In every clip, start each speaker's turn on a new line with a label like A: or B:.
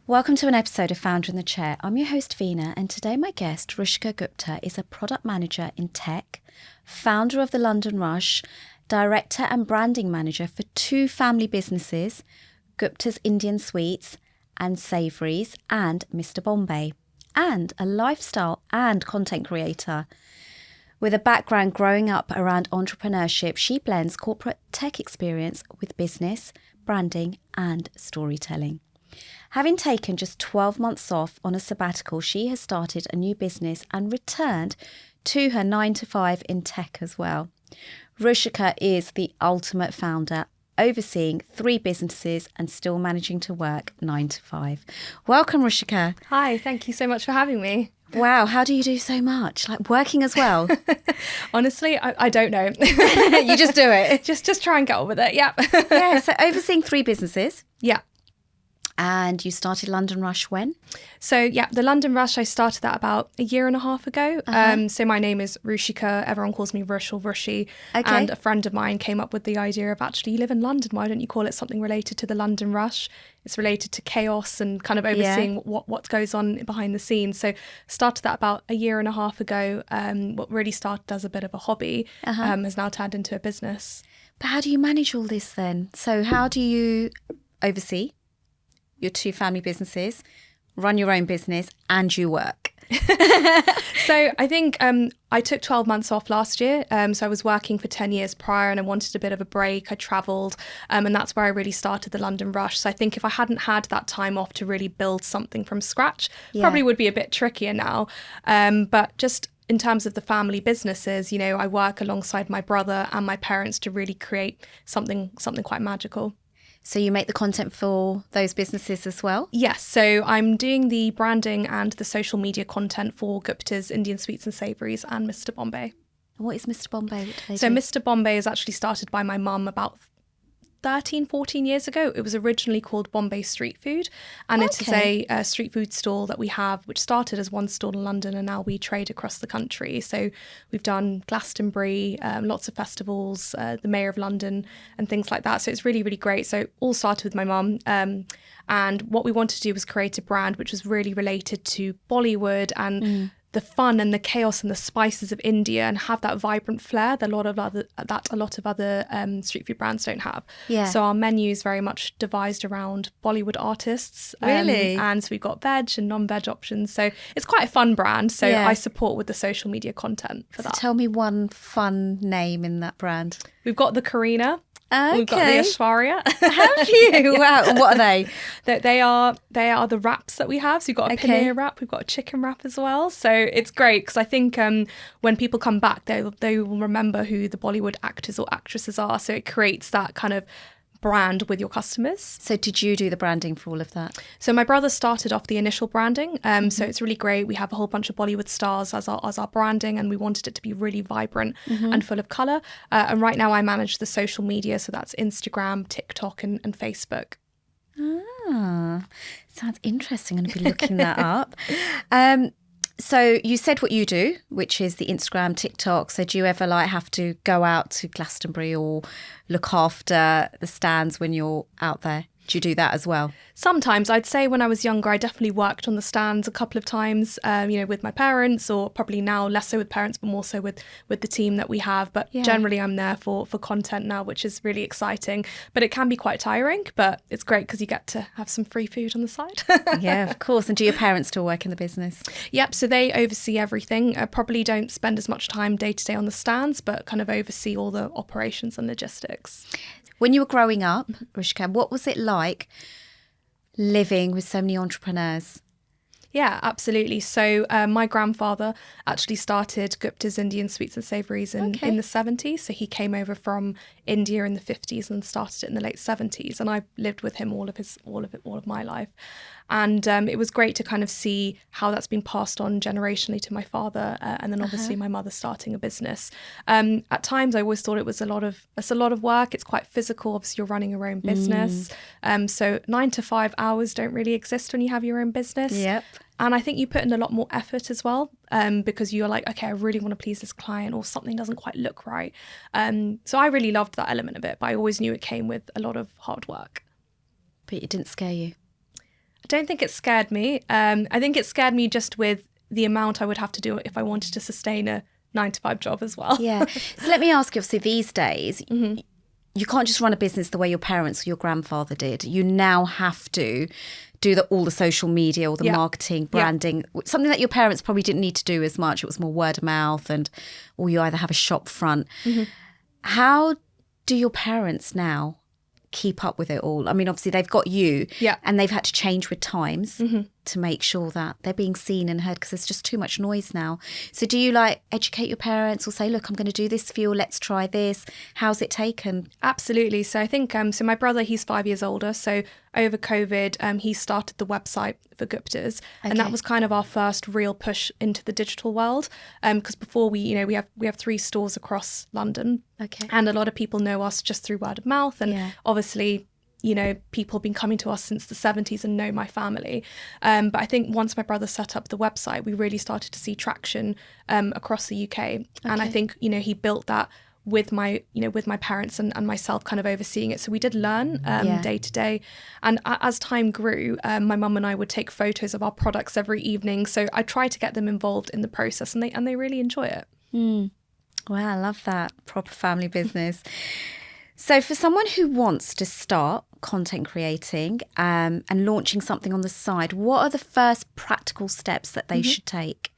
A: Welcome to an episode of Founder in the Chair. I'm your host, Veena, and today my guest, Rushika Gupta, is a product manager in tech, founder of the London Rush, director and branding manager for two family businesses, Gupta's Indian Sweets and Savouries, and Mr. Bombay, and a lifestyle and content creator. With a background growing up around entrepreneurship, she blends corporate tech experience with business, branding, and storytelling. Having taken just 12 months off on a sabbatical, she has started a new business and returned to her 9-to-5 in tech as well. Rushika is the ultimate founder, overseeing 3 businesses and still managing to work 9-to-5. Welcome, Rushika.
B: Hi, thank you so much for having me.
A: Wow, how do you do so much? Like working as well?
B: Honestly, I don't know.
A: You just do it.
B: Just try and get on with it. Yeah.
A: Yeah, so overseeing 3 businesses.
B: Yeah.
A: And you started London Rush when?
B: So yeah, the London Rush, I started that about a year and a half ago. So my name is Rushika. Everyone calls me Rush or Rushi.
A: Okay.
B: And a friend of mine came up with the idea of actually, you live in London, why don't you call it something related to the London Rush? It's related to chaos and kind of overseeing what goes on behind the scenes. So started that about a year and a half ago. What really started as a bit of a hobby has now turned into a business.
A: But how do you manage all this then? So how do you oversee your 2 family businesses, run your own business, and you work?
B: So I think I took 12 months off last year. So I was working for 10 years prior and I wanted a bit of a break. I travelled and that's where I really started the London Rush. So I think if I hadn't had that time off to really build something from scratch, probably would be a bit trickier now. But just in terms of the family businesses, you know, I work alongside my brother and my parents to really create something quite magical.
A: So you make the content for those businesses as well?
B: Yes, so I'm doing the branding and the social media content for Gupta's Indian Sweets and Savouries and Mr. Bombay.
A: What is Mr. Bombay? What do they
B: So
A: do?
B: Mr. Bombay is actually started by my mum about 13, 14 years ago. It was originally called Bombay Street Food, and it is a street food stall that we have, which started as one stall in London, and now we trade across the country. So we've done Glastonbury, lots of festivals, the Mayor of London and things like that. So it's really, really great. So it all started with my mum. And what we wanted to do was create a brand which was really related to Bollywood and the fun and the chaos and the spices of India, and have that vibrant flair that a lot of other street food brands don't have.
A: Yeah.
B: So our menu is very much devised around Bollywood artists.
A: Really?
B: And so we've got veg and non-veg options. So it's quite a fun brand. So I support with the social media content for that.
A: Tell me one fun name in that brand.
B: We've got the Karina.
A: Okay.
B: We've got the Ashwarya.
A: Have you? Wow. And what are they?
B: They are the wraps that we have. So you've got a paneer wrap, we've got a chicken wrap as well. So it's great because I think when people come back, they will remember who the Bollywood actors or actresses are. So it creates that kind of brand with your customers.
A: So did you do the branding for all of that?
B: So my brother started off the initial branding. So it's really great. We have a whole bunch of Bollywood stars as our branding, and we wanted it to be really vibrant and full of colour. And right now I manage the social media. So that's Instagram, TikTok and Facebook.
A: Ah, sounds interesting. I'm going to be looking that up. So you said what you do, which is the Instagram, TikTok. So do you ever have to go out to Glastonbury or look after the stands when you're out there? Do you do that as well?
B: Sometimes. I'd say when I was younger, I definitely worked on the stands a couple of times, with my parents, or probably now less so with parents, but more so with the team that we have. But generally I'm there for content now, which is really exciting. But it can be quite tiring, but it's great because you get to have some free food on the side.
A: Yeah, of course. And do your parents still work in the business?
B: Yep. So they oversee everything. Probably don't spend as much time day to day on the stands, but kind of oversee all the operations and logistics.
A: When you were growing up, Rushika, what was it like living with so many entrepreneurs?
B: Yeah, absolutely. So my grandfather actually started Gupta's Indian Sweets and Savouries in the 70s. So he came over from India in the 50s and started it in the late 70s. And I lived with him all of my life. And it was great to kind of see how that's been passed on generationally to my father, and then obviously my mother starting a business. At times, I always thought it's a lot of work. It's quite physical. Obviously, you're running your own business. So 9 to 5 hours don't really exist when you have your own business.
A: Yep.
B: And I think you put in a lot more effort as well, because you're like, okay, I really want to please this client, or something doesn't quite look right. So I really loved that element of it, but I always knew it came with a lot of hard work.
A: But it didn't scare you?
B: don't think it scared me. I think it scared me just with the amount I would have to do if I wanted to sustain a 9-to-5 job as well.
A: Yeah. So let me ask you, obviously these days, you can't just run a business the way your parents or your grandfather did. You now have to do all the social media, all the marketing, branding, something that your parents probably didn't need to do as much. It was more word of mouth or you either have a shop front. How do your parents now keep up with it all? I mean, obviously they've got you and they've had to change with times to make sure that they're being seen and heard because there's just too much noise now. So do you like educate your parents or say, look, I'm going to do this for you, let's try this? How's it taken?
B: Absolutely. So I think, so my brother, he's 5 years older. So over COVID, he started the website for Gupta's. And that was kind of our first real push into the digital world. Because before we have 3 stores across London. And a lot of people know us just through word of mouth. And obviously, people have been coming to us since the 70s and know my family. But I think once my brother set up the website, we really started to see traction across the UK. And I think, he built that with my parents and myself kind of overseeing it. So we did learn day to day. And as time grew, my mum and I would take photos of our products every evening. So I try to get them involved in the process and they really enjoy it.
A: Wow, I love that. Proper family business. So for someone who wants to start content creating and launching something on the side, what are the first practical steps that they should take?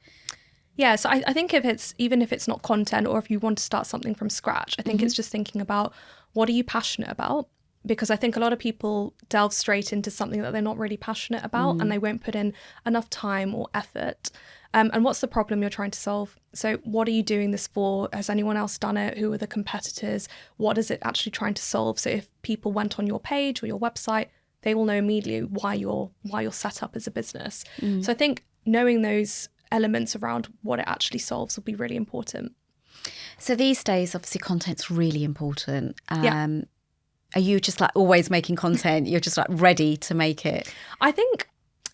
B: Yeah, so I think even if it's not content or if you want to start something from scratch, I think it's just thinking about what are you passionate about? Because I think a lot of people delve straight into something that they're not really passionate about and they won't put in enough time or effort. And what's the problem you're trying to solve? So what are you doing this for? Has anyone else done it? Who are the competitors? What is it actually trying to solve? So if people went on your page or your website, they will know immediately why you're set up as a business. So I think knowing those elements around what it actually solves will be really important.
A: So these days, obviously, content's really important. Are you just like always making content? You're just like ready to make it?
B: I think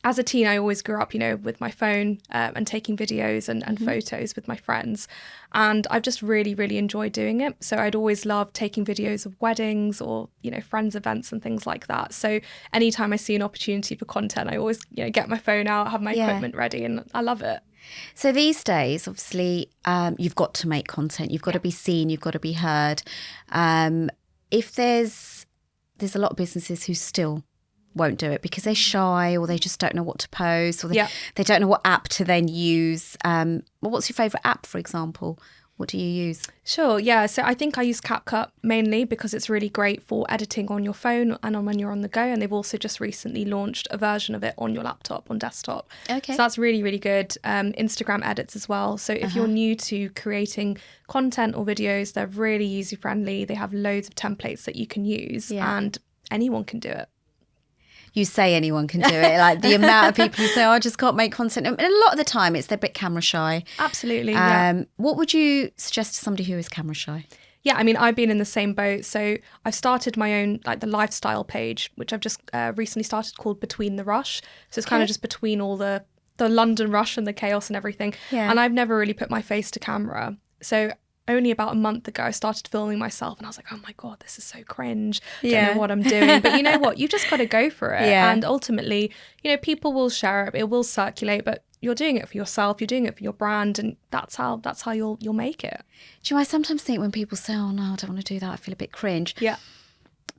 B: as a teen, I always grew up, with my phone and taking videos and photos with my friends. And I've just really, really enjoyed doing it. So I'd always loved taking videos of weddings or, friends' events and things like that. So anytime I see an opportunity for content, I always, get my phone out, have my equipment ready, and I love it.
A: So these days, obviously, you've got to make content. You've got to be seen. You've got to be heard. If there's a lot of businesses who still won't do it because they're shy or they just don't know what to post or they don't know what app to then use. Well, what's your favourite app, for example? What do you use?
B: Sure, yeah. So I think I use CapCut mainly because it's really great for editing on your phone and when you're on the go. And they've also just recently launched a version of it on your laptop, on desktop.
A: Okay.
B: So that's really, really good. Instagram edits as well. So if you're new to creating content or videos, they're really user-friendly. They have loads of templates that you can use and anyone can do it.
A: You say anyone can do it. Like the amount of people who say, I just can't make content. And a lot of the time it's they're a bit camera shy.
B: Absolutely,
A: What would you suggest to somebody who is camera shy?
B: Yeah, I mean, I've been in the same boat. So I've started my own, the lifestyle page, which I've just recently started called Between the Rush. So it's kind of just between all the London rush and the chaos and everything. Yeah. And I've never really put my face to camera. So only about a month ago, I started filming myself and I was like, oh my God, this is so cringe. Don't know what I'm doing. But you know what? You just got to go for it. Yeah. And ultimately, people will share it. It will circulate, but you're doing it for yourself. You're doing it for your brand. And that's how you'll make it.
A: Do you know, I sometimes think when people say, oh no, I don't want to do that, I feel a bit cringe.
B: Yeah.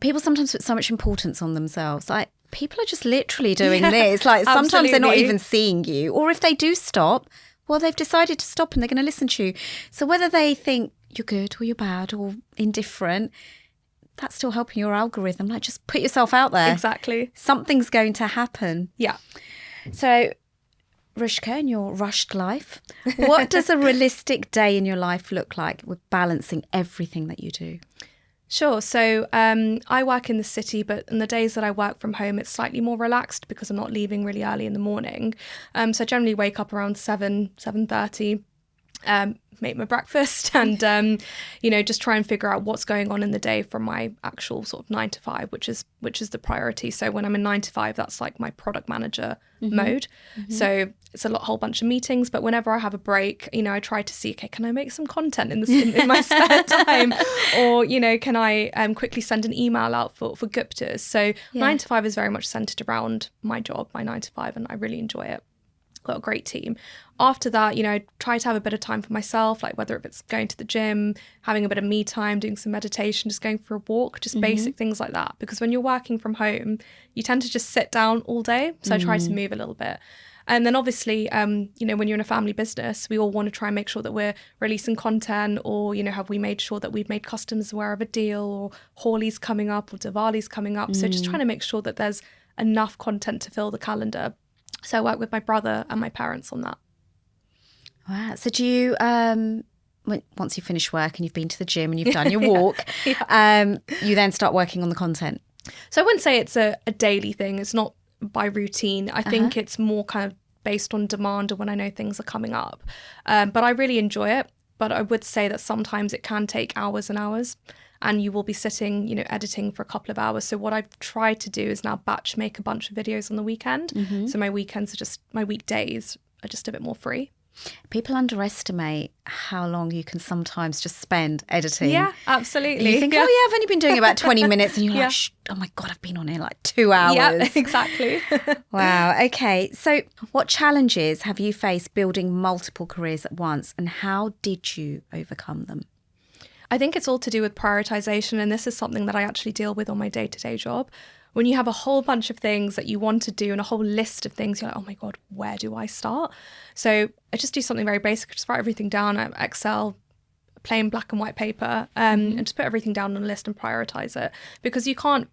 A: People sometimes put so much importance on themselves. Like, people are just literally doing this. Like, sometimes they're not even seeing you. Or if they do stop, well, they've decided to stop and they're going to listen to you. So whether they think you're good or you're bad or indifferent, that's still helping your algorithm. Like, just put yourself out there.
B: Exactly.
A: Something's going to happen.
B: Yeah.
A: So, Rushika, in your rushed life, what does a realistic day in your life look like with balancing everything that you do?
B: Sure. So I work in the city, but in the days that I work from home, it's slightly more relaxed because I'm not leaving really early in the morning. So I generally wake up around 7:30. make my breakfast and just try and figure out what's going on in the day from my actual sort of 9 to 5, which is the priority. So when I'm in 9 to 5, that's like my product manager mode. So it's a whole bunch of meetings, but whenever I have a break, I try to see, okay, can I make some content in my spare time, or can I quickly send an email out for Guptas. So 9 to 5 is very much centered around my job, my 9 to 5, and I really enjoy it. Got a great team. After that, I try to have a bit of time for myself, like whether it's going to the gym, having a bit of me time, doing some meditation, just going for a walk, just basic things like that. Because when you're working from home, you tend to just sit down all day. So I try to move a little bit. And then obviously, when you're in a family business, we all want to try and make sure that we're releasing content, or, have we made sure that we've made customers aware of a deal, or Hawley's coming up, or Diwali's coming up. So just trying to make sure that there's enough content to fill the calendar. So I work with my brother and my parents on that.
A: Wow. So do you, once you finish work and you've been to the gym and you've done your walk, you then start working on the content?
B: So I wouldn't say it's a daily thing. It's not by routine. I think it's more kind of based on demand or when I know things are coming up. But I really enjoy it. But I would say that sometimes it can take hours and hours. And you will be sitting, editing for a couple of hours. So what I've tried to do is now batch make a bunch of videos on the weekend. So my weekends my weekdays are just a bit more free.
A: People underestimate how long you can sometimes just spend editing.
B: Yeah, absolutely.
A: You think, I've only been doing about 20 minutes. And you're like, oh my God, I've been on here like 2 hours.
B: Yeah, exactly.
A: Wow. Okay. So what challenges have you faced building multiple careers at once, and how did you overcome them?
B: I think it's all to do with prioritization, and this is something that I actually deal with on my day-to-day job. When you have a whole bunch of things that you want to do and a whole list of things, you're like, oh my God, where do I start? So I just do something very basic, just write everything down, Excel, plain black and white paper, and just put everything down on a list and prioritize it, because you can't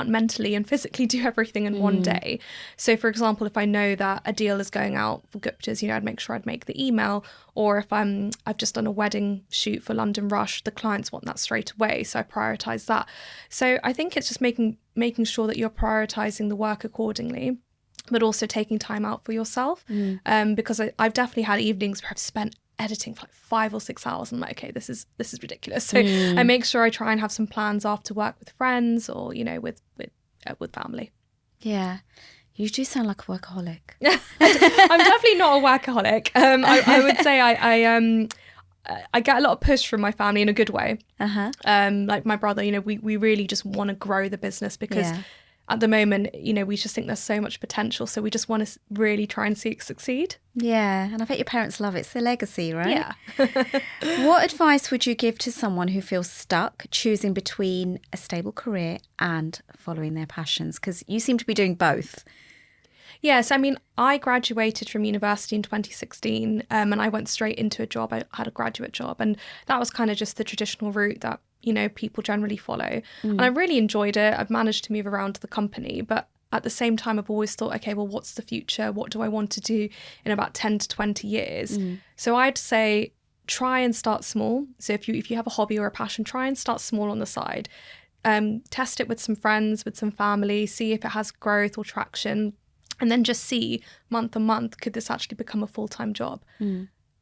B: mentally and physically do everything in one day. So for example, if I know that a deal is going out for Guptas, I'd make sure I'd make the email. Or if I've just done a wedding shoot for London Rush, the clients want that straight away, so I prioritize that. So I think it's just making sure that you're prioritizing the work accordingly, but also taking time out for yourself. Because I've definitely had evenings where I've spent editing for like 5 or 6 hours. And I'm like, okay, this is ridiculous. So I make sure I try and have some plans after work with friends, or with family.
A: Yeah, you do sound like a workaholic.
B: I'm definitely not a workaholic. I would say I get a lot of push from my family in a good way. Like my brother, we really just want to grow the business, because at the moment, we just think there's so much potential. So we just want to really try and see it succeed.
A: Yeah. And I bet your parents love it. It's their legacy, right?
B: Yeah.
A: What advice would you give to someone who feels stuck choosing between a stable career and following their passions? Because you seem to be doing both.
B: Yes, I graduated from university in 2016, and I went straight into a job. I had a graduate job, and that was kind of just the traditional route that people generally follow. And I really enjoyed it. I've managed to move around the company, but at the same time, I've always thought, okay, well, what's the future? What do I want to do in about 10 to 20 years? So I'd say try and start small. So if you have a hobby or a passion, try and start small on the side. Test it with some friends, with some family, see if it has growth or traction, and then just see month on month, could this actually become a full-time job?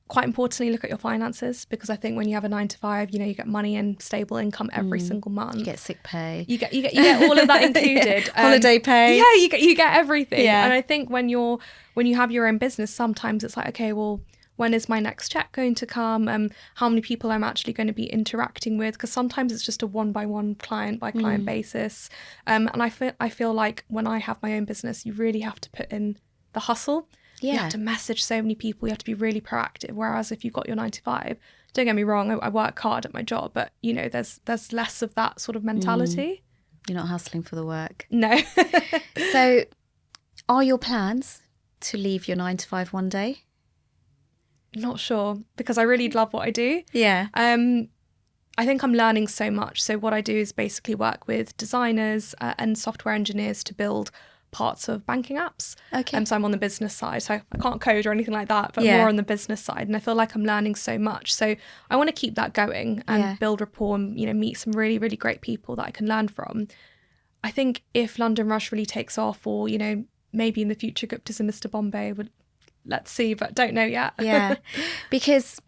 B: Quite importantly, look at your finances, because I think when you have a 9 to 5, you get money and stable income every single month.
A: You get sick pay.
B: You get all of that included.
A: Holiday pay.
B: Yeah, you get everything.
A: Yeah.
B: And I think when you have your own business, sometimes it's like, okay, well, when is my next check going to come? How many people I'm actually going to be interacting with? Because sometimes it's just a one-by-one, client-by-client basis. And I feel like when I have my own business, you really have to put in the hustle. Yeah. You have to message so many people. You have to be really proactive. Whereas if you've got your 9 to 5, don't get me wrong, I work hard at my job, but there's less of that sort of mentality.
A: You're not hustling for the work.
B: No.
A: So are your plans to leave your 9 to 5 one day?
B: Not sure, because I really love what I do.
A: Yeah.
B: I think I'm learning so much. So what I do is basically work with designers and software engineers to build parts of banking apps.
A: Okay.
B: So I'm on the business side, so I can't code or anything like that, but more on the business side. And I feel like I'm learning so much. So I want to keep that going and build rapport and, meet some really, really great people that I can learn from. I think if London Rush really takes off, or, maybe in the future Guptas and Mr. Bombay would, let's see, but don't know yet.
A: Yeah. Because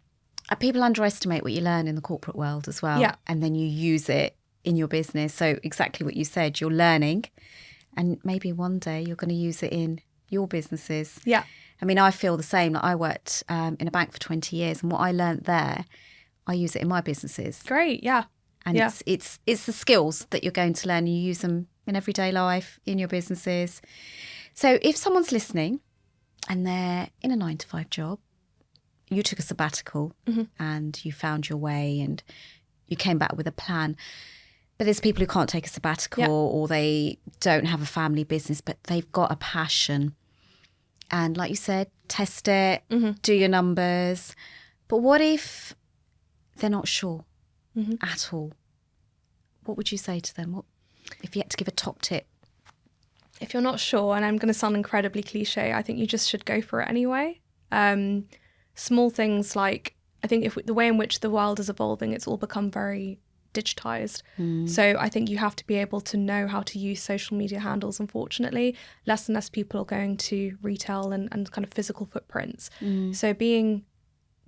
A: People underestimate what you learn in the corporate world as well.
B: Yeah.
A: And then you use it in your business. So exactly what you said, you're learning, and maybe one day you're going to use it in your businesses.
B: Yeah.
A: I mean, I feel the same. Like I worked in a bank for 20 years, and what I learned there, I use it in my businesses.
B: Great. Yeah.
A: And it's the skills that you're going to learn. You use them in everyday life, in your businesses. So if someone's listening and they're in a 9-to-5 job, you took a sabbatical and you found your way and you came back with a plan. But there's people who can't take a sabbatical or they don't have a family business, but they've got a passion. And like you said, test it, do your numbers. But what if they're not sure at all? What would you say to them? What if you had to give a top tip?
B: If you're not sure, and I'm going to sound incredibly cliche, I think you just should go for it anyway. Small things like, I think if the way in which the world is evolving, it's all become very digitized. So I think you have to be able to know how to use social media handles. Unfortunately, less and less people are going to retail and kind of physical footprints. So being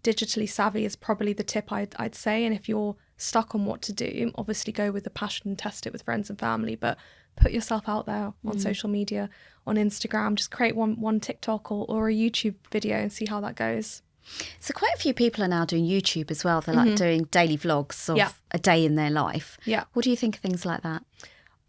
B: digitally savvy is probably the tip I'd say. And if you're stuck on what to do, obviously go with the passion and test it with friends and family, but put yourself out there on social media, on Instagram. Just create one TikTok or a YouTube video and see how that goes.
A: So quite a few people are now doing YouTube as well. They're like doing daily vlogs of a day in their life.
B: Yeah.
A: What do you think of things like that?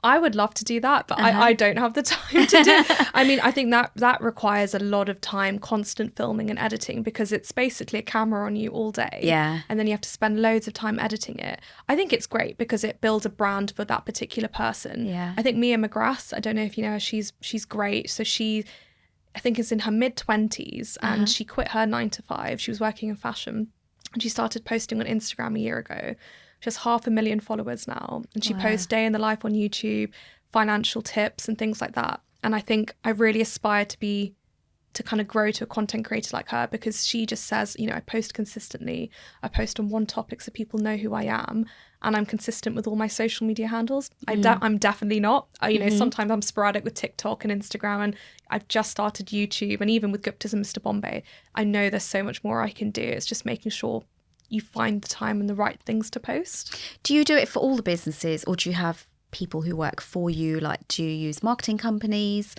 B: I would love to do that, but I don't have the time to do. I mean, I think that requires a lot of time, constant filming and editing, because it's basically a camera on you all day.
A: Yeah.
B: And then you have to spend loads of time editing it. I think it's great because it builds a brand for that particular person.
A: Yeah.
B: I think Mia McGrath, I don't know if you know her, she's great. So she, I think, is in her mid-20s and she quit her 9-to-5. She was working in fashion and she started posting on Instagram a year ago. She has 500,000 followers now, and she posts day in the life on YouTube, financial tips and things like that. And I think I really aspire to kind of grow to a content creator like her, because she just says, you know, I post consistently. I post on one topic so people know who I am, and I'm consistent with all my social media handles. I'm definitely not. You know, sometimes I'm sporadic with TikTok and Instagram, and I've just started YouTube, and even with Gupta's and Mr. Bombay, I know there's so much more I can do. It's just making sure you find the time and the right things to post.
A: Do you do it for all the businesses, or do you have people who work for you? Like, do you use marketing companies,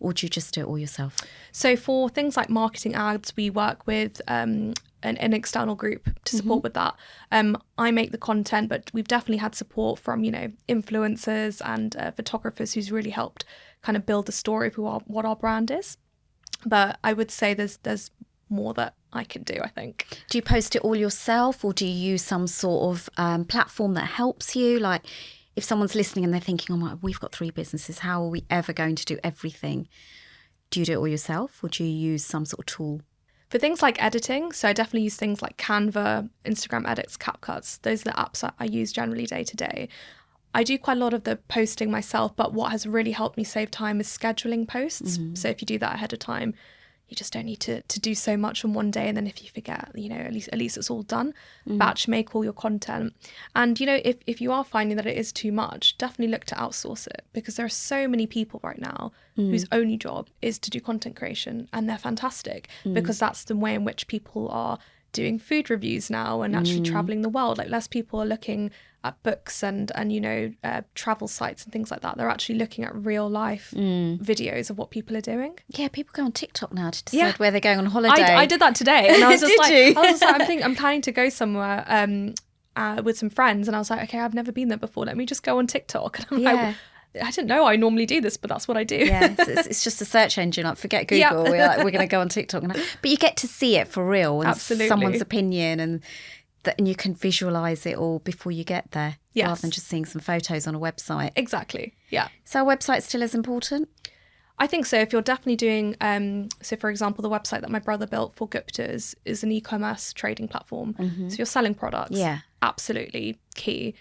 A: or do you just do it all yourself?
B: So for things like marketing ads, we work with an external group to support with that. I make the content, but we've definitely had support from, you know, influencers and photographers who's really helped kind of build the story of what our brand is. But I would say there's more that I can do, I think.
A: Do you post it all yourself, or do you use some sort of platform that helps you? Like, if someone's listening and they're thinking, oh my, we've got 3 businesses, how are we ever going to do everything? Do you do it all yourself, or do you use some sort of tool?
B: For things like editing, so I definitely use things like Canva, Instagram Edits, CapCuts. Those are the apps that I use generally day to day. I do quite a lot of the posting myself, but what has really helped me save time is scheduling posts. So if you do that ahead of time, you just don't need to do so much on one day, and then if you forget, you know, at least it's all done. Batch make all your content. And, you know, if you are finding that it is too much, definitely look to outsource it, because there are so many people right now whose only job is to do content creation, and they're fantastic because that's the way in which people are doing food reviews now and actually traveling the world. Like, less people are looking at books and you know, travel sites and things like that. They're actually looking at real life videos of what people are doing.
A: Yeah, people go on TikTok now to decide where they're going on holiday.
B: I did that today, and I was just
A: you?
B: I'm planning to go somewhere with some friends, and I was like, okay, I've never been there before. Let me just go on TikTok. And I'm like, I didn't know I normally do this, but that's what I do.
A: Yeah, it's just a search engine. Like, forget Google. We're like, we're going to go on TikTok. But you get to see it for real, and someone's opinion, and you can visualise it all before you get there, rather than just seeing some photos on a website.
B: Exactly. Yeah.
A: So a website still as important?
B: I think so. If you're definitely doing, so for example, the website that my brother built for Gupta's is an e-commerce trading platform. So you're selling products. Yeah. Absolutely key.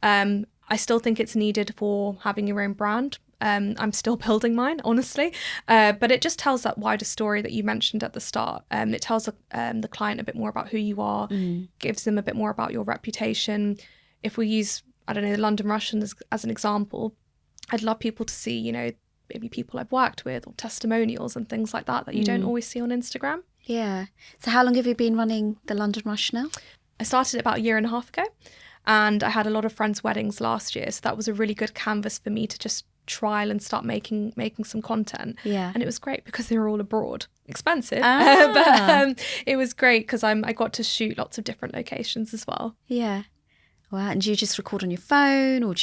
B: I still think it's needed for having your own brand. I'm still building mine, honestly. But it just tells that wider story that you mentioned at the start. It tells the client a bit more about who you are, gives them a bit more about your reputation. If we use, I don't know, the London Rush as an example, I'd love people to see, you know, maybe people I've worked with or testimonials and things like that you don't always see on Instagram.
A: Yeah. So how long have you been running the London Rush now?
B: I started about a year and a half ago, and I had a lot of friends' weddings last year. So that was a really good canvas for me to just trial and start making some content.
A: Yeah.
B: And it was great because they were all abroad. Expensive,
A: Ah.
B: but it was great because I got to shoot lots of different locations as well.
A: Yeah. Wow. And do you just record on your phone, or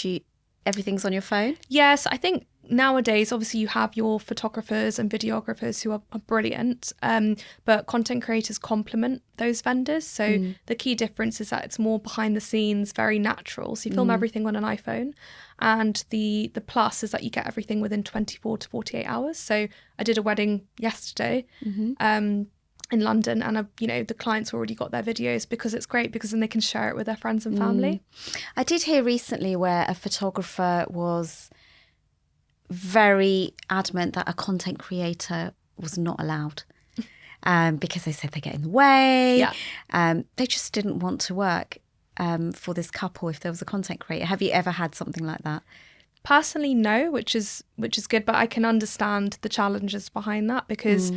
A: everything's on your phone?
B: Yes, I think nowadays, obviously, you have your photographers and videographers who are brilliant, but content creators complement those vendors. So the key difference is that it's more behind the scenes, very natural. So you film everything on an iPhone. And the plus is that you get everything within 24 to 48 hours. So I did a wedding yesterday. In London, and the clients already got their videos, because it's great because then they can share it with their friends and family.
A: I did hear recently where a photographer was very adamant that a content creator was not allowed because they said they get in the way.
B: Yeah.
A: They just didn't want to work for this couple if there was a content creator. Have you ever had something like that?
B: Personally, no, which is good, but I can understand the challenges behind that, because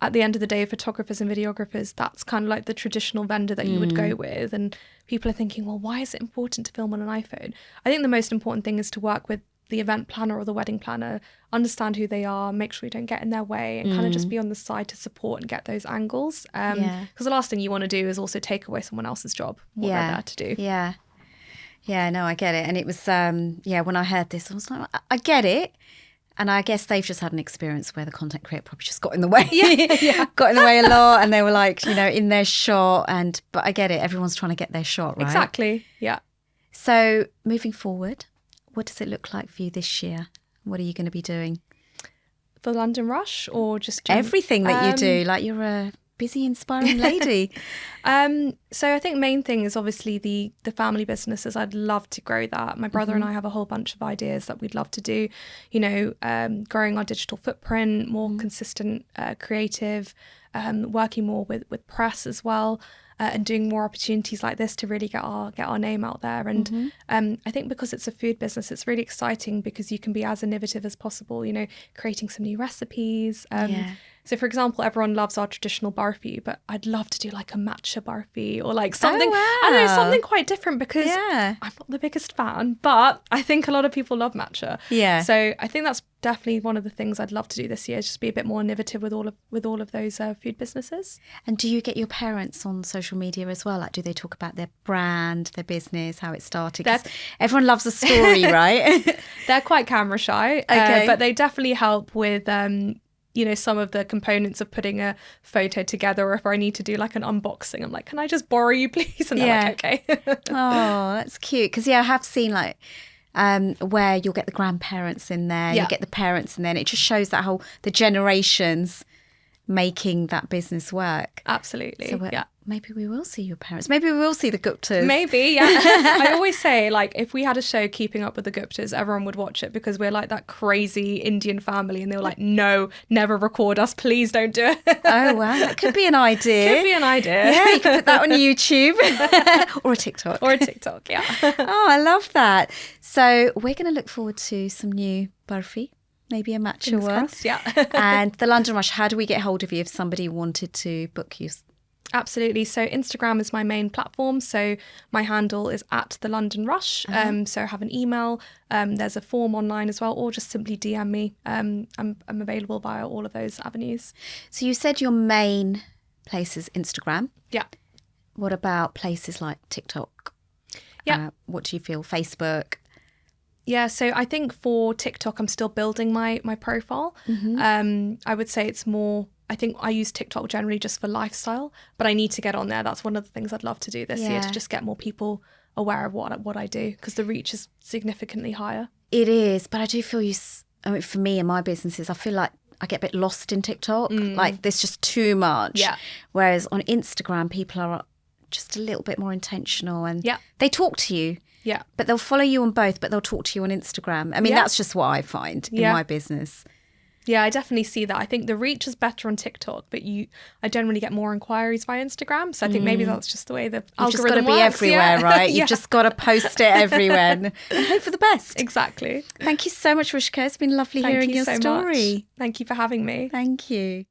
B: at the end of the day, photographers and videographers, that's kind of like the traditional vendor that you would go with. And people are thinking, well, why is it important to film on an iPhone? I think the most important thing is to work with the event planner or the wedding planner, understand who they are, make sure you don't get in their way, and kind of just be on the side to support and get those angles. Because the last thing you want to do is also take away someone else's job, what they're there to do.
A: Yeah. Yeah, no, I get it. And it was, when I heard this, I was like, I get it. And I guess they've just had an experience where the content creator probably just got in the way. Got in the way a lot, and they were like, in their shot. But I get it. Everyone's trying to get their shot, right?
B: Exactly. Yeah.
A: So moving forward, what does it look like for you this year? What are you going to be doing?
B: For London Rush, or just
A: everything that you do? Like, you're a busy, inspiring lady.
B: So I think main thing is obviously the family businesses. I'd love to grow that. My brother and I have a whole bunch of ideas that we'd love to do, growing our digital footprint, more consistent, creative, working more with press as well, and doing more opportunities like this to really get our name out there. And I think because it's a food business, it's really exciting because you can be as innovative as possible, creating some new recipes. So, for example, everyone loves our traditional barfi, but I'd love to do like a matcha barfi, or like something, I don't know, something quite different, because I'm not the biggest fan, but I think a lot of people love matcha.
A: Yeah.
B: So I think that's definitely one of the things I'd love to do this year, is just be a bit more innovative with all of those food businesses.
A: And do you get your parents on social media as well? Like, do they talk about their brand, their business, how it started? 'Cause everyone loves a story, right?
B: They're quite camera shy, but they definitely help with some of the components of putting a photo together, or if I need to do like an unboxing, I'm like, can I just borrow you, please? And they're like, okay.
A: Oh, that's cute. Because, I have seen like where you'll get the grandparents in there, you get the parents in there, and it just shows that the generations making that business work.
B: Absolutely.
A: So maybe we will see your parents. Maybe we will see the Guptas.
B: Maybe, yeah. I always say, like, if we had a show Keeping Up with the Guptas, everyone would watch it, because we're like that crazy Indian family, and they were like, no, never record us, please don't do it.
A: Oh, wow. That could be an idea.
B: Could be an idea.
A: Yeah, you could put that on YouTube. Or a TikTok.
B: Or a TikTok, yeah.
A: Oh, I love that. So we're going to look forward to some new barfi. Maybe a matcha one.
B: Crossed, yeah.
A: And the London Rush, how do we get hold of you if somebody wanted to book you?
B: Absolutely. So Instagram is my main platform. So my handle is @thelondonrush. So I have an email. There's a form online as well, or just simply DM me. I'm available via all of those avenues.
A: So you said your main place is Instagram.
B: Yeah.
A: What about places like TikTok?
B: Yeah.
A: What do you feel? Facebook?
B: Yeah, so I think for TikTok, I'm still building my profile. I would say it's more, I think I use TikTok generally just for lifestyle, but I need to get on there. That's one of the things I'd love to do this year, to just get more people aware of what I do, because the reach is significantly higher.
A: It is, but I do feel for me and my businesses, I feel like I get a bit lost in TikTok. Like, there's just too much.
B: Yeah.
A: Whereas on Instagram, people are just a little bit more intentional, and they talk to you.
B: Yeah.
A: But they'll follow you on both, but they'll talk to you on Instagram. I mean, that's just what I find in my business.
B: Yeah, I definitely see that. I think the reach is better on TikTok, but I generally get more inquiries via Instagram. So I think maybe that's just the way the algorithm works.
A: You've just got to be everywhere, right? You've just got to post it everywhere and hope for the best.
B: Exactly.
A: Thank you so much, Rushika. It's been lovely hearing your story.
B: Much. Thank you for having me.
A: Thank you.